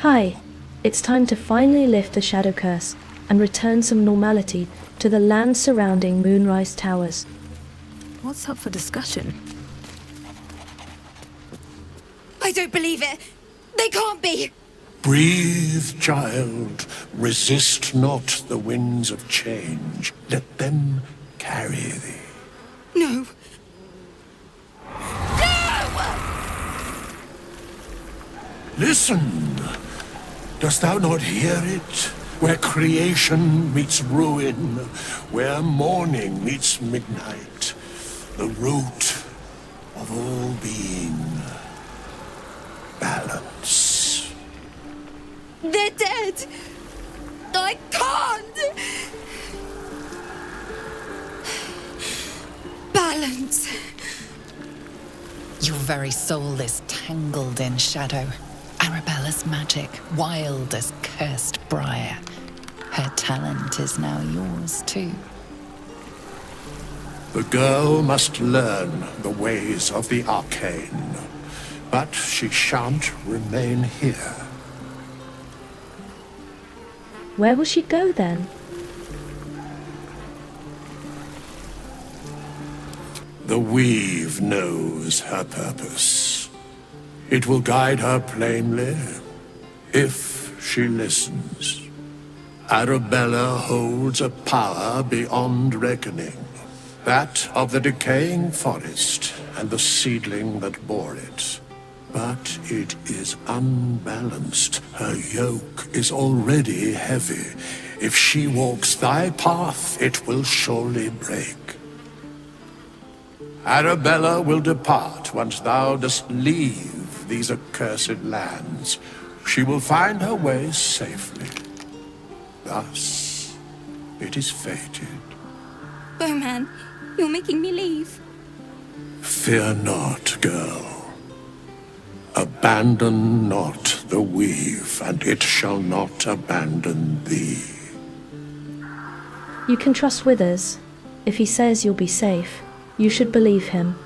Hi, it's time to finally lift the shadow curse and return some normality to the land surrounding Moonrise Towers. What's up for discussion? I don't believe it! They can't be! Breathe, child. Resist not the winds of change. Let them carry thee. No. Listen! Dost thou not hear it? Where creation meets ruin, where morning meets midnight, the root of all being. Balance. They're dead! I can't! Balance. Your very soul is tangled in shadow. Arabella's magic, wild as cursed briar. Her talent is now yours too. The girl must learn the ways of the arcane, but she shan't remain here. Where will she go then? The weave knows her purpose. It will guide her plainly, if she listens. Arabella holds a power beyond reckoning, that of the decaying forest and the seedling that bore it. But it is unbalanced. Her yoke is already heavy. If she walks thy path, it will surely break. Arabella will depart once thou dost leave these accursed lands. She will find her way safely. Thus, it is fated. Bowman, you're making me leave. Fear not, girl. Abandon not the weave, and it shall not abandon thee. You can trust Withers. If he says you'll be safe, you should believe him.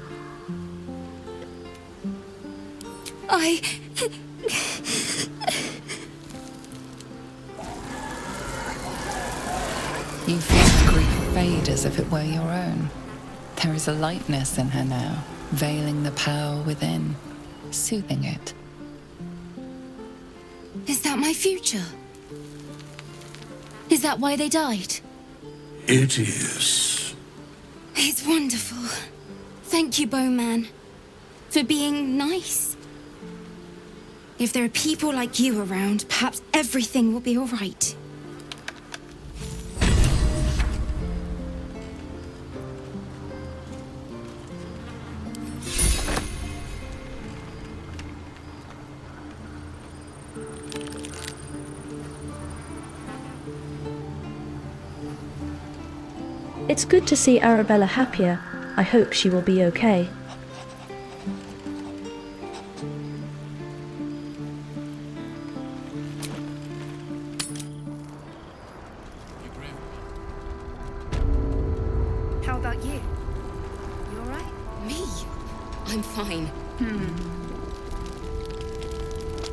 You feel grief fade as if it were your own. There is a lightness in her now, veiling the power within, soothing it. Is that my future? Is that why they died? It is. It's wonderful. Thank you, Bowman, for being nice. If there are people like you around, perhaps everything will be all right. It's good to see Arabella happier. I hope she will be okay. How about you? You alright? Me? I'm fine.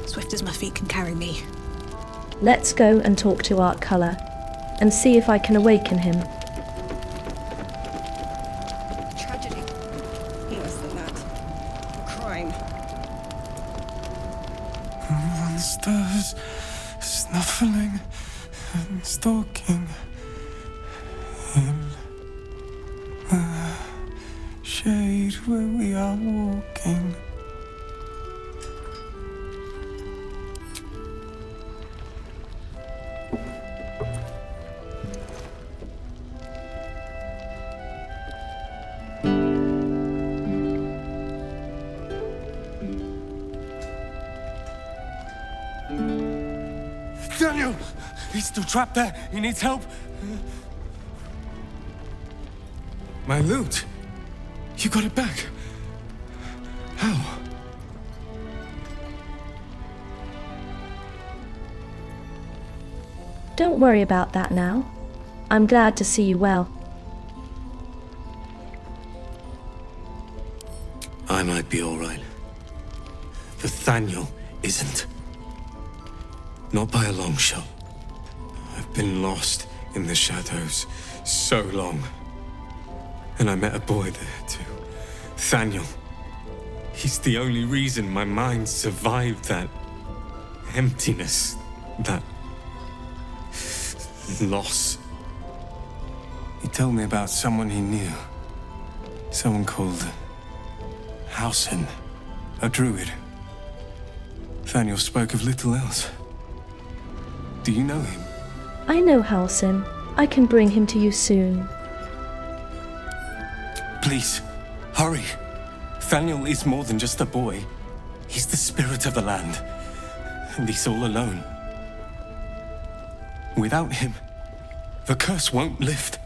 Swift as my feet can carry me. Let's go and talk to Art Color and see if I can awaken him. Tragedy. Worse than that. Crime. Monsters snuffling and stalking in the shade where we are walking. Daniel! He's still trapped there. He needs help. My loot? You got it back? How? Don't worry about that now. I'm glad to see you well. I might be all right. But Daniel isn't. Not by a long shot. I've been lost in the shadows so long. And I met a boy there too. Thaniel. He's the only reason my mind survived that emptiness, that loss. He told me about someone he knew. Someone called Halsin, a druid. Thaniel spoke of little else. Do you know him? I know Halsin. I can bring him to you soon. Please, hurry. Thaniel is more than just a boy. He's the spirit of the land. And he's all alone. Without him, the curse won't lift.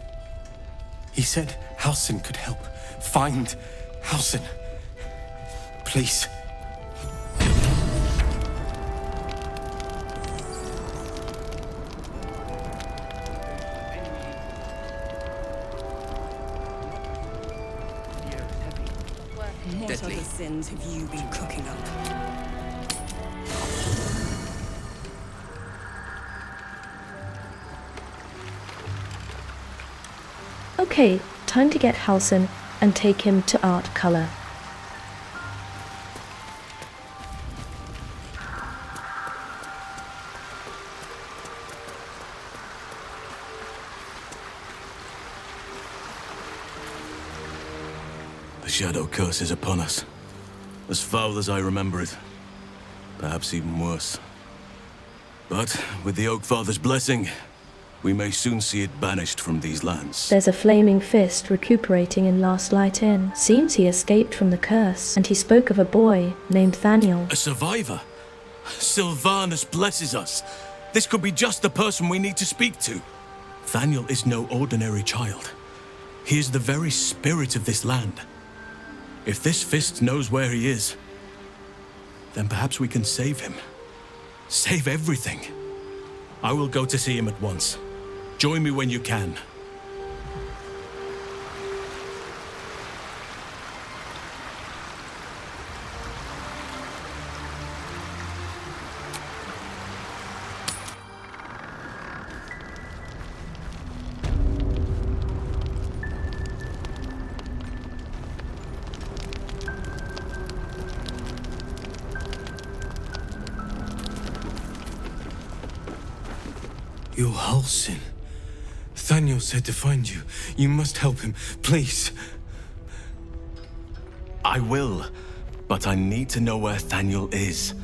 He said Halsin could help. Find Halsin. Please. What other sins have you been cooking up? Okay, time to get Halsin and take him to art color. The shadow curse is upon us. As foul as I remember it. Perhaps even worse. But with the Oak Father's blessing, we may soon see it banished from these lands. There's a flaming fist recuperating in Last Light Inn. Seems he escaped from the curse, and he spoke of a boy named Thaniel. A survivor? Sylvanus blesses us. This could be just the person we need to speak to. Thaniel is no ordinary child. He is the very spirit of this land. If this fist knows where he is, then perhaps we can save him. Save everything. I will go to see him at once. Join me when you can. You're Halsin. Thaniel said to find you. You must help him, please. I will, but I need to know where Thaniel is.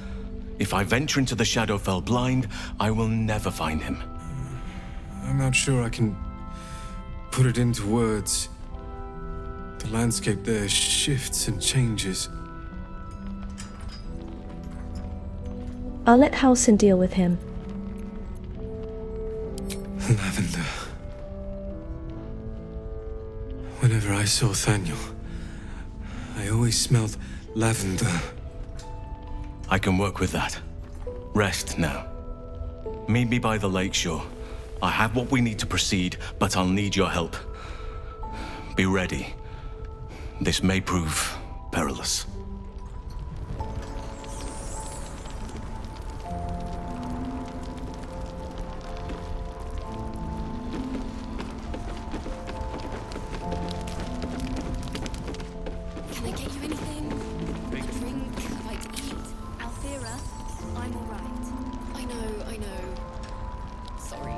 If I venture into the Shadowfell blind, I will never find him. I'm not sure I can put it into words. The landscape there shifts and changes. I'll let Halsin deal with him. Lavender. Whenever I saw Thaniel, I always smelled lavender. I can work with that. Rest now. Meet me by the lakeshore. I have what we need to proceed, but I'll need your help. Be ready. This may prove perilous. Can I get you anything? A drink, a bite to eat? Althea, I'm all right. I know. Sorry.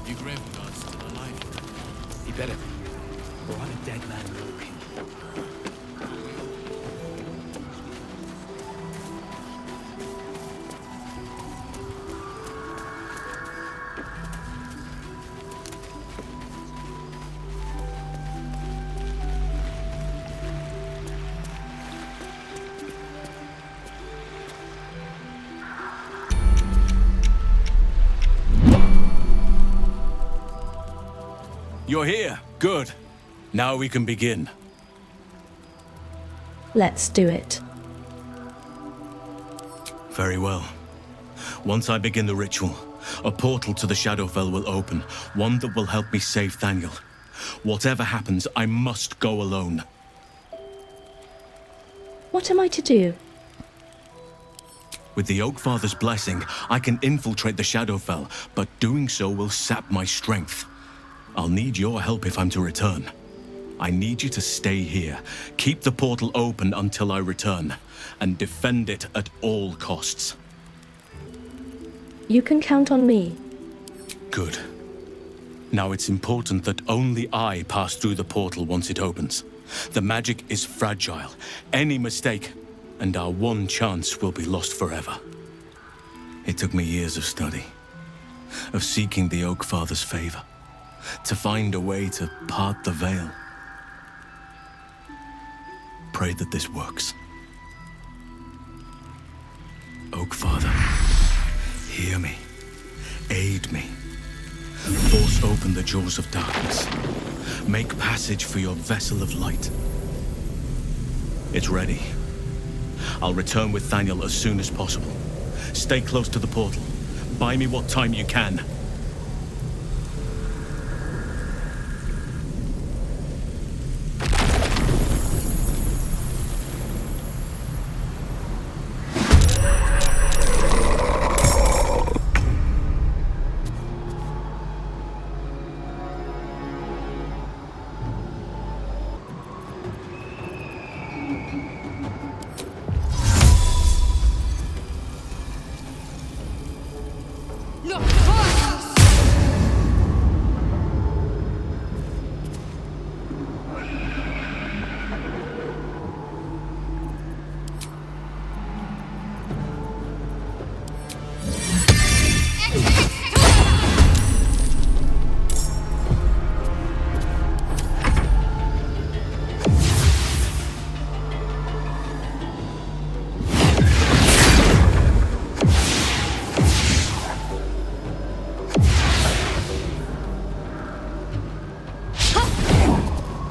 You grave gods still alive? He better be. Or I'm a dead man walking. You're here. Good. Now we can begin. Let's do it. Very well. Once I begin the ritual, a portal to the Shadowfell will open, one that will help me save Thaniel. Whatever happens, I must go alone. What am I to do? With the Oakfather's blessing, I can infiltrate the Shadowfell, but doing so will sap my strength. I'll need your help if I'm to return. I need you to stay here, keep the portal open until I return, and defend it at all costs. You can count on me. Good. Now it's important that only I pass through the portal once it opens. The magic is fragile. Any mistake, and our one chance will be lost forever. It took me years of study, of seeking the Oakfather's favor, to find a way to part the veil. Pray that this works. Oakfather, hear me. Aid me. Force open the jaws of darkness. Make passage for your vessel of light. It's ready. I'll return with Thaniel as soon as possible. Stay close to the portal. Buy me what time you can.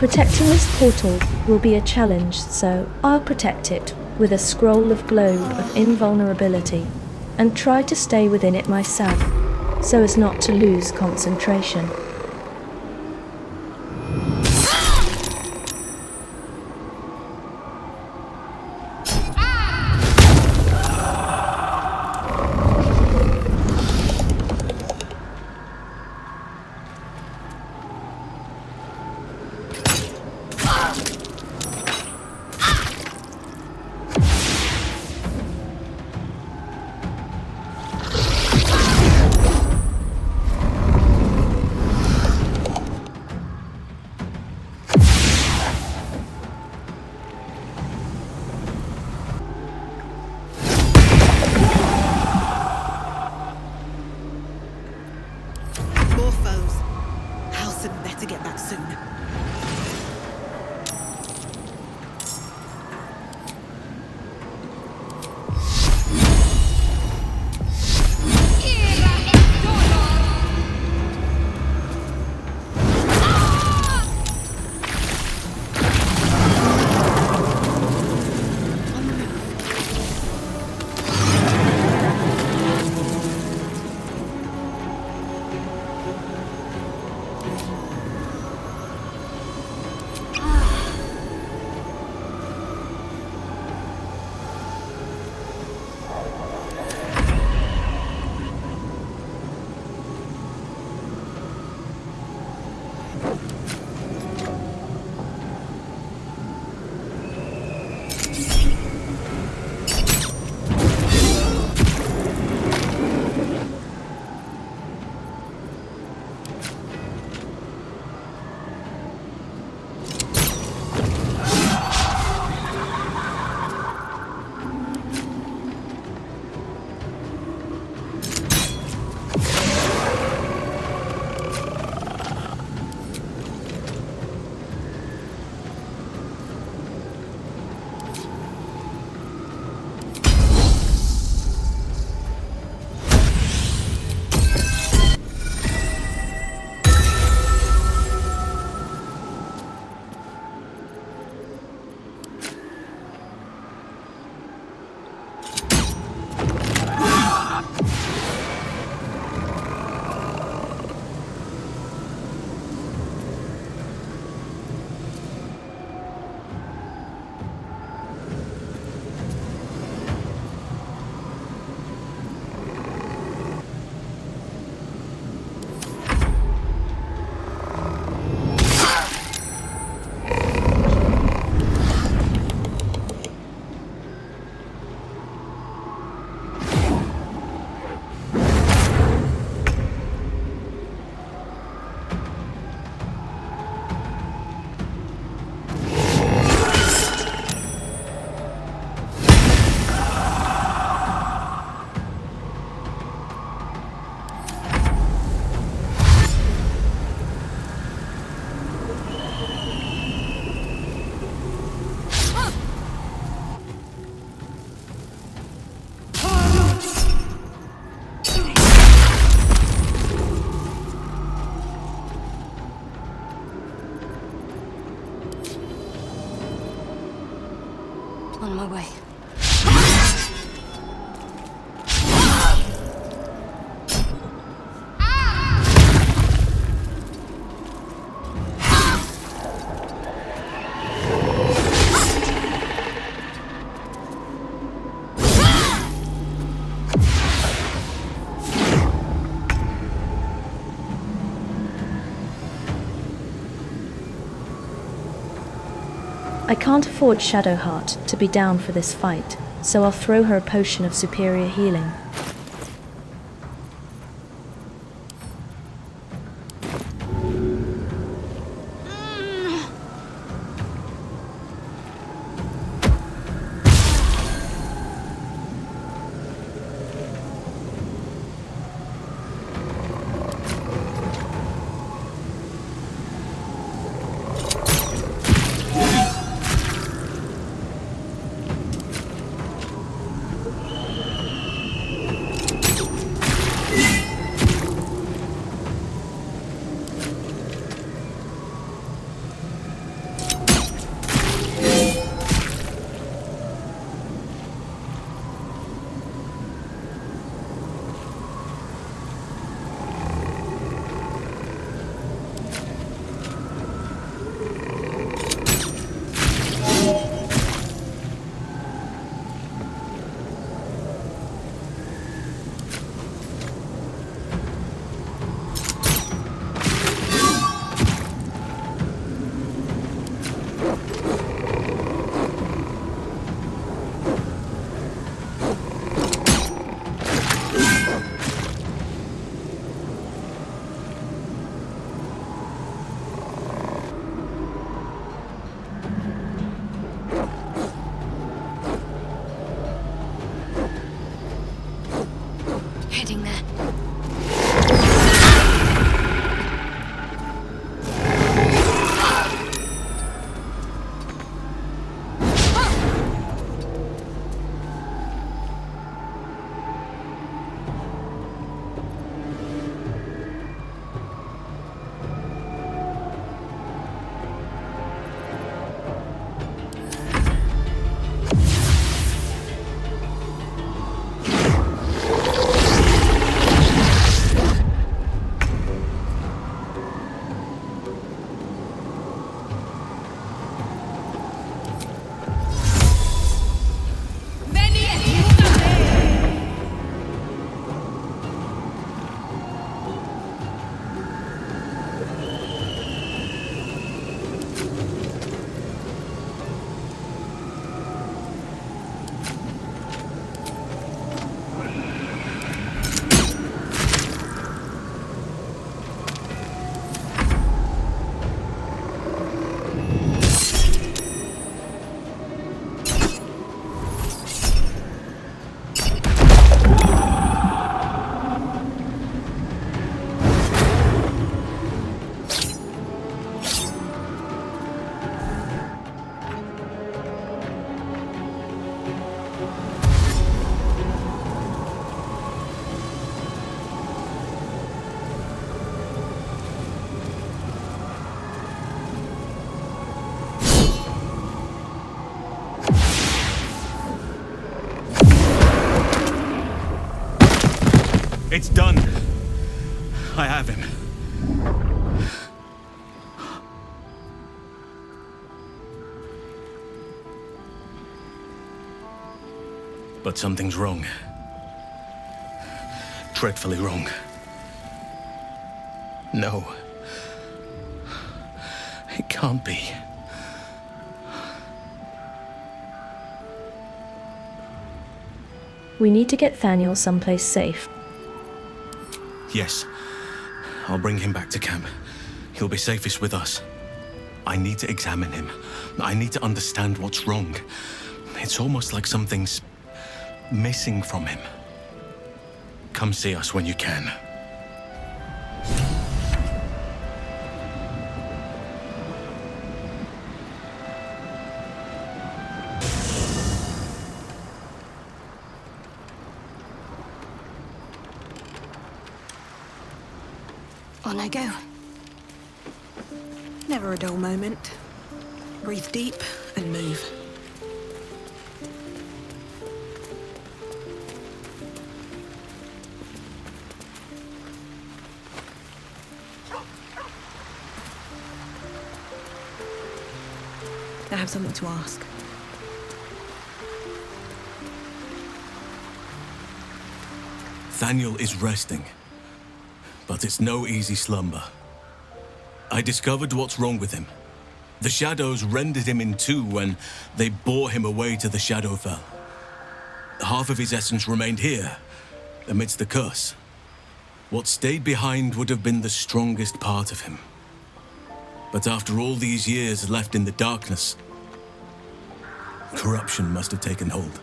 Protecting this portal will be a challenge, so I'll protect it with a scroll of globe of invulnerability and try to stay within it myself so as not to lose concentration. my way. I can't afford Shadowheart to be down for this fight, so I'll throw her a potion of superior healing. Heading there. It's done. I have him. But something's wrong. Dreadfully wrong. No. It can't be. We need to get Thaniel someplace safe. Yes. I'll bring him back to camp. He'll be safest with us. I need to examine him. I need to understand what's wrong. It's almost like something's missing from him. Come see us when you can. On I go. Never a dull moment. Breathe deep and move. I have something to ask. Thaniel is resting, but it's no easy slumber. I discovered what's wrong with him. The shadows rendered him in two when they bore him away to the Shadowfell. Half of his essence remained here, amidst the curse. What stayed behind would have been the strongest part of him. But after all these years left in the darkness, corruption must have taken hold.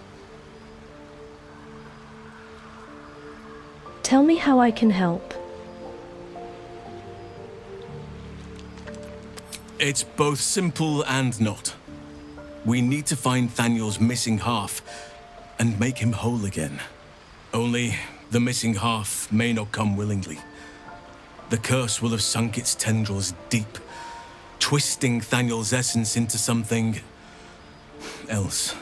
Tell me how I can help. It's both simple and not. We need to find Thaniel's missing half and make him whole again. Only the missing half may not come willingly. The curse will have sunk its tendrils deep, twisting Thaniel's essence into something else.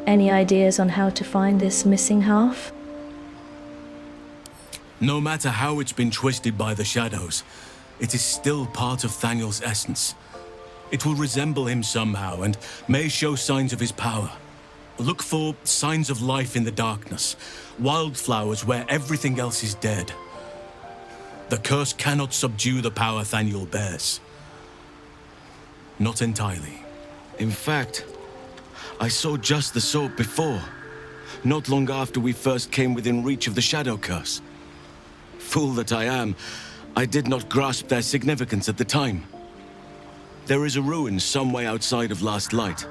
Any ideas on how to find this missing half? No matter how it's been twisted by the shadows, it is still part of Thaniel's essence. It will resemble him somehow and may show signs of his power. Look for signs of life in the darkness, wildflowers where everything else is dead. The curse cannot subdue the power Thaniel bears. Not entirely. In fact, I saw just the sort before, not long after we first came within reach of the Shadow Curse. Fool that I am, I did not grasp their significance at the time. There is a ruin some way outside of Last Light.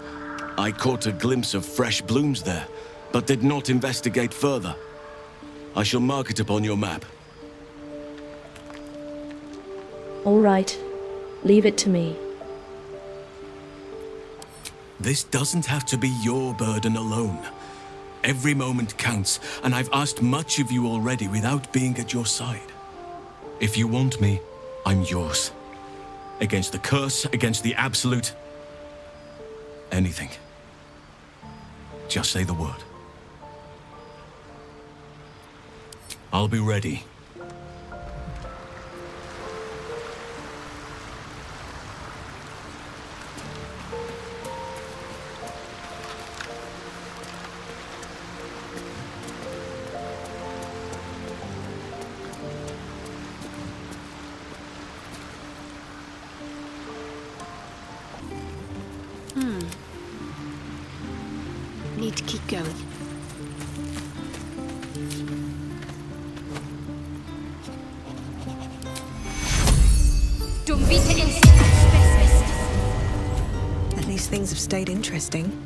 I caught a glimpse of fresh blooms there, but did not investigate further. I shall mark it upon your map. All right. Leave it to me. This doesn't have to be your burden alone. Every moment counts, and I've asked much of you already without being at your side. If you want me, I'm yours. Against the curse, against the absolute. Anything. Just say the word. I'll be ready. Need to keep going. At least things have stayed interesting.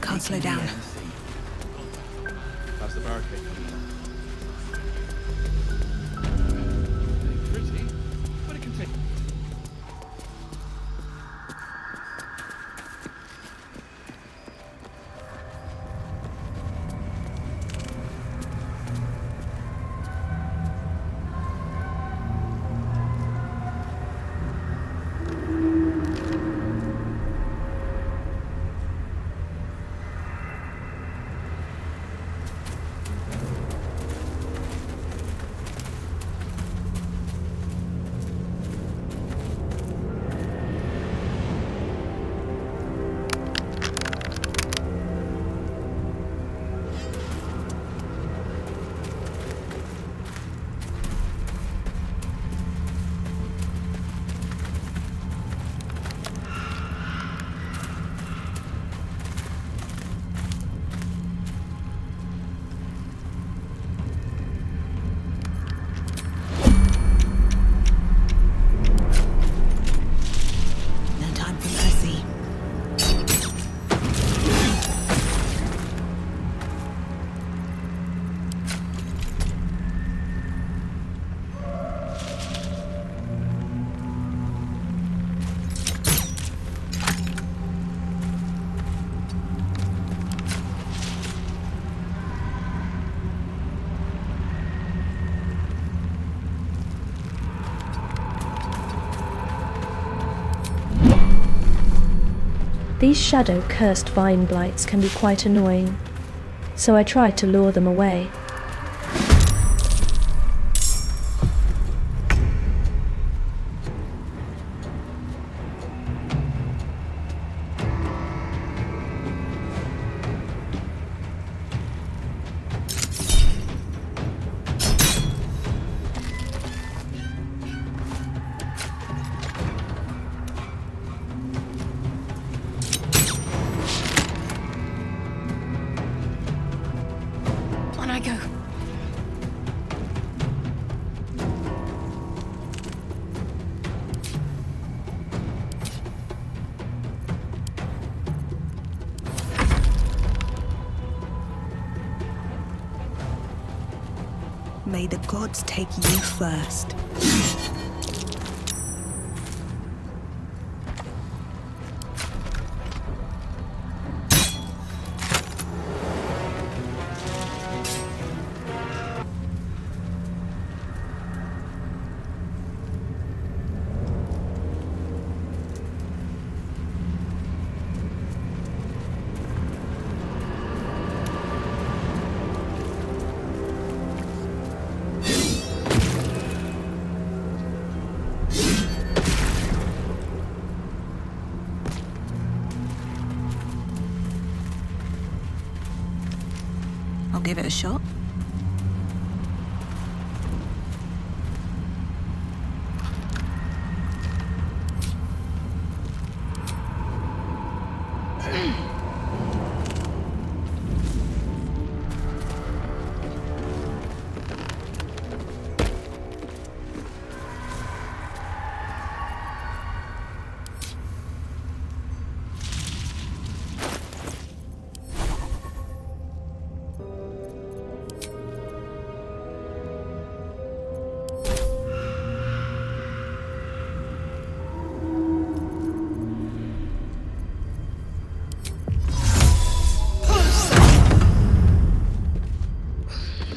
Can't slow down. These shadow-cursed vine blights can be quite annoying, so I try to lure them away. On I go. May the gods take you first. I'll give it a shot.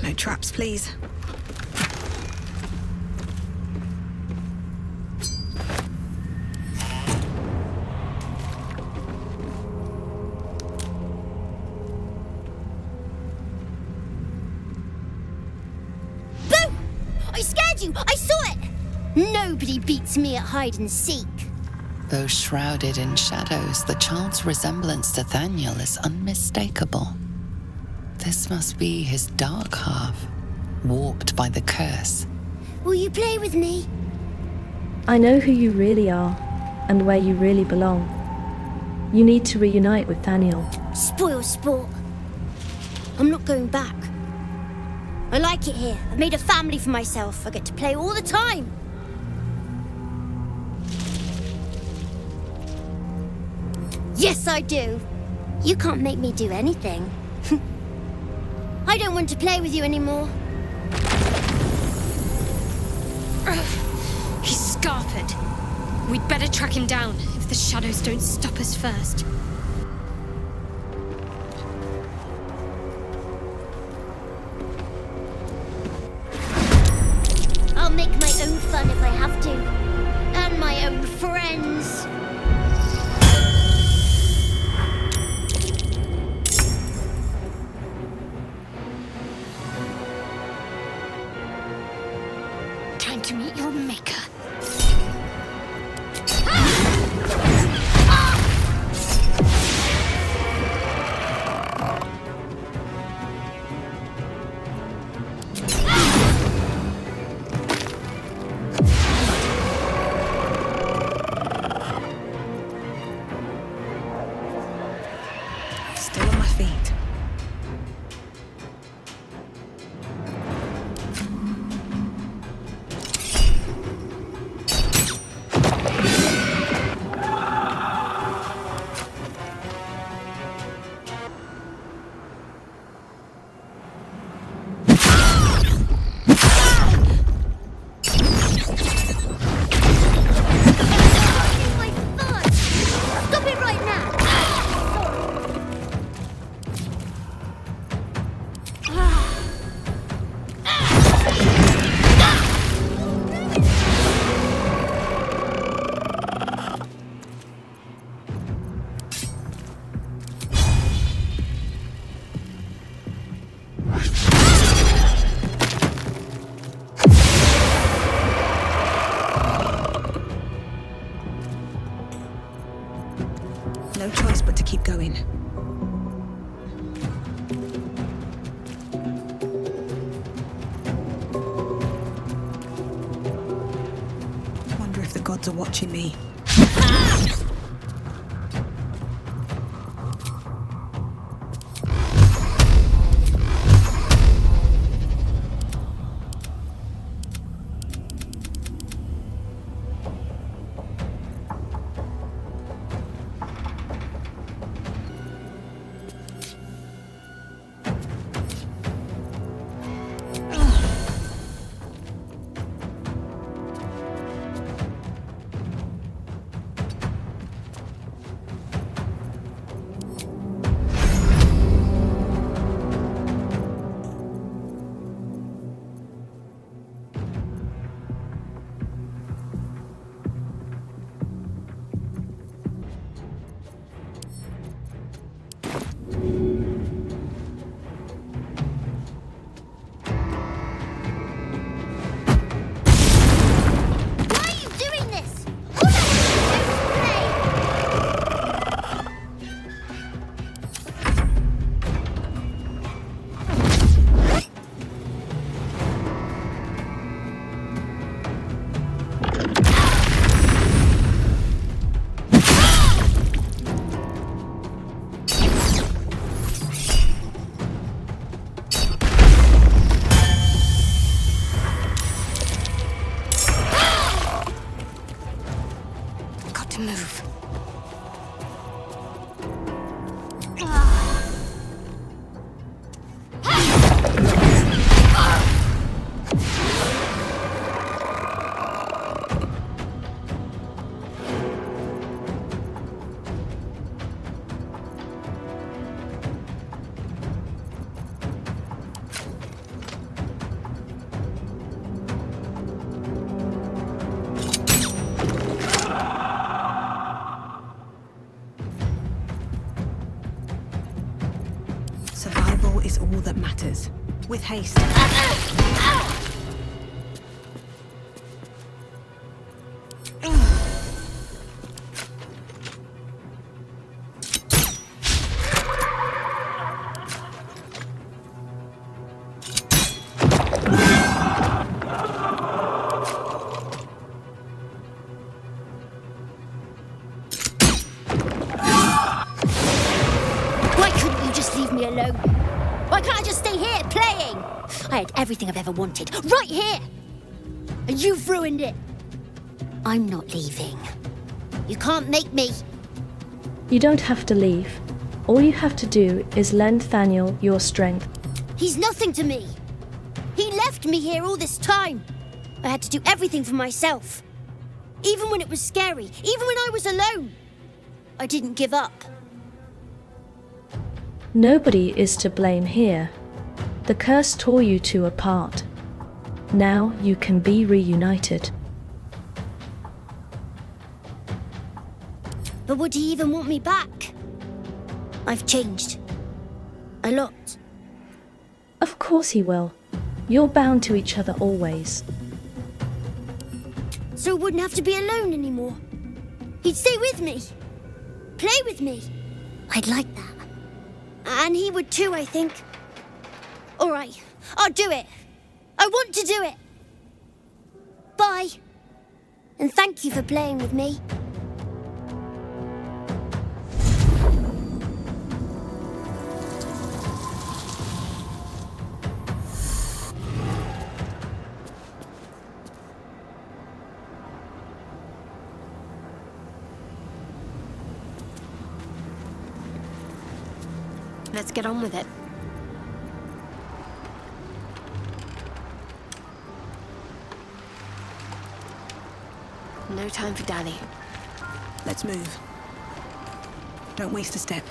No traps, please. Boo! I scared you! I saw it! Nobody beats me at hide and seek. Though shrouded in shadows, the child's resemblance to Thaniel is unmistakable. This must be his dark half, warped by the curse. Will you play with me? I know who you really are, and where you really belong. You need to reunite with Thaniel. Spoil sport. I'm not going back. I like it here. I've made a family for myself. I get to play all the time. Yes, I do. You can't make me do anything. I don't want to play with you anymore. He's scarpered. We'd better track him down if the shadows don't stop us first. I'll make my own fun if I have to. And my own friends. Time to meet your maker. Still on my feet. keep going. Wonder if the gods are watching me. Survival is all that matters. With haste. Why couldn't you just leave me alone? Why can't I just stay here, playing? I had everything I've ever wanted, right here! And you've ruined it. I'm not leaving. You can't make me. You don't have to leave. All you have to do is lend Thaniel your strength. He's nothing to me. He left me here all this time. I had to do everything for myself. Even when it was scary, even when I was alone. I didn't give up. Nobody is to blame here. The curse tore you two apart. Now you can be reunited. But would he even want me back? I've changed. A lot. Of course he will. You're bound to each other always. So I wouldn't have to be alone anymore. He'd stay with me. Play with me. I'd like that. And he would too, I think. All right, I'll do it. I want to do it. Bye. And thank you for playing with me. Let's get on with it. No time for dally. Let's move. Don't waste a step.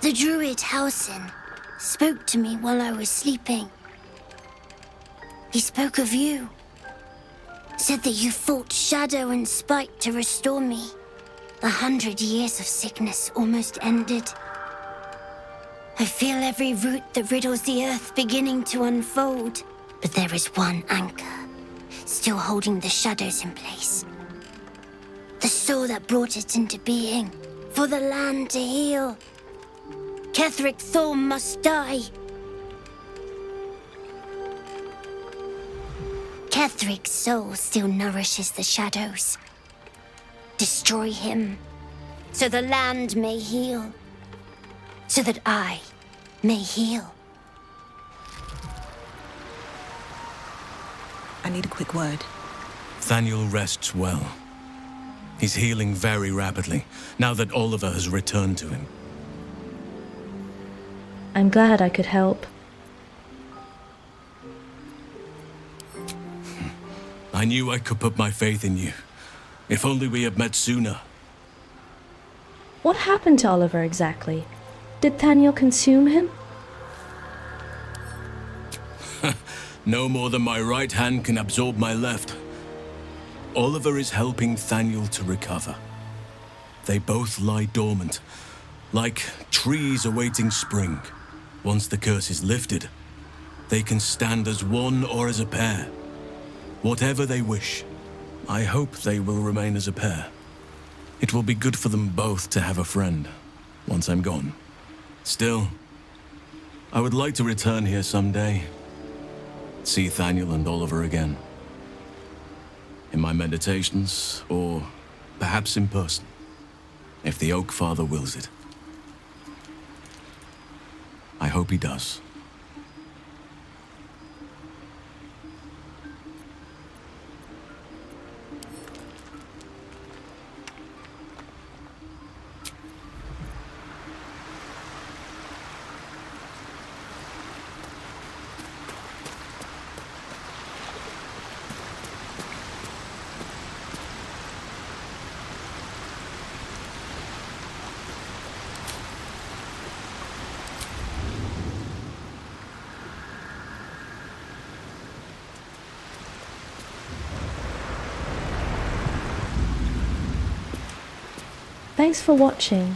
The druid Halsin spoke to me while I was sleeping. He spoke of you. Said that you fought shadow and spite to restore me. 100 years of sickness almost ended. I feel every root that riddles the earth beginning to unfold. But there is one anchor, still holding the shadows in place. The soul that brought it into being, for the land to heal. Ketheric Thorm must die. Ketheric's soul still nourishes the shadows. Destroy him, so the land may heal. So that I may heal. I need a quick word. Thaniel rests well. He's healing very rapidly, now that Oliver has returned to him. I'm glad I could help. I knew I could put my faith in you. If only we had met sooner. What happened to Oliver exactly? Did Thaniel consume him? No more than my right hand can absorb my left. Oliver is helping Thaniel to recover. They both lie dormant, like trees awaiting spring. Once the curse is lifted, they can stand as one or as a pair. Whatever they wish, I hope they will remain as a pair. It will be good for them both to have a friend, once I'm gone. Still, I would like to return here someday. See Thaniel and Oliver again. In my meditations, or perhaps in person, if the Oak Father wills it. I hope he does. Thanks for watching.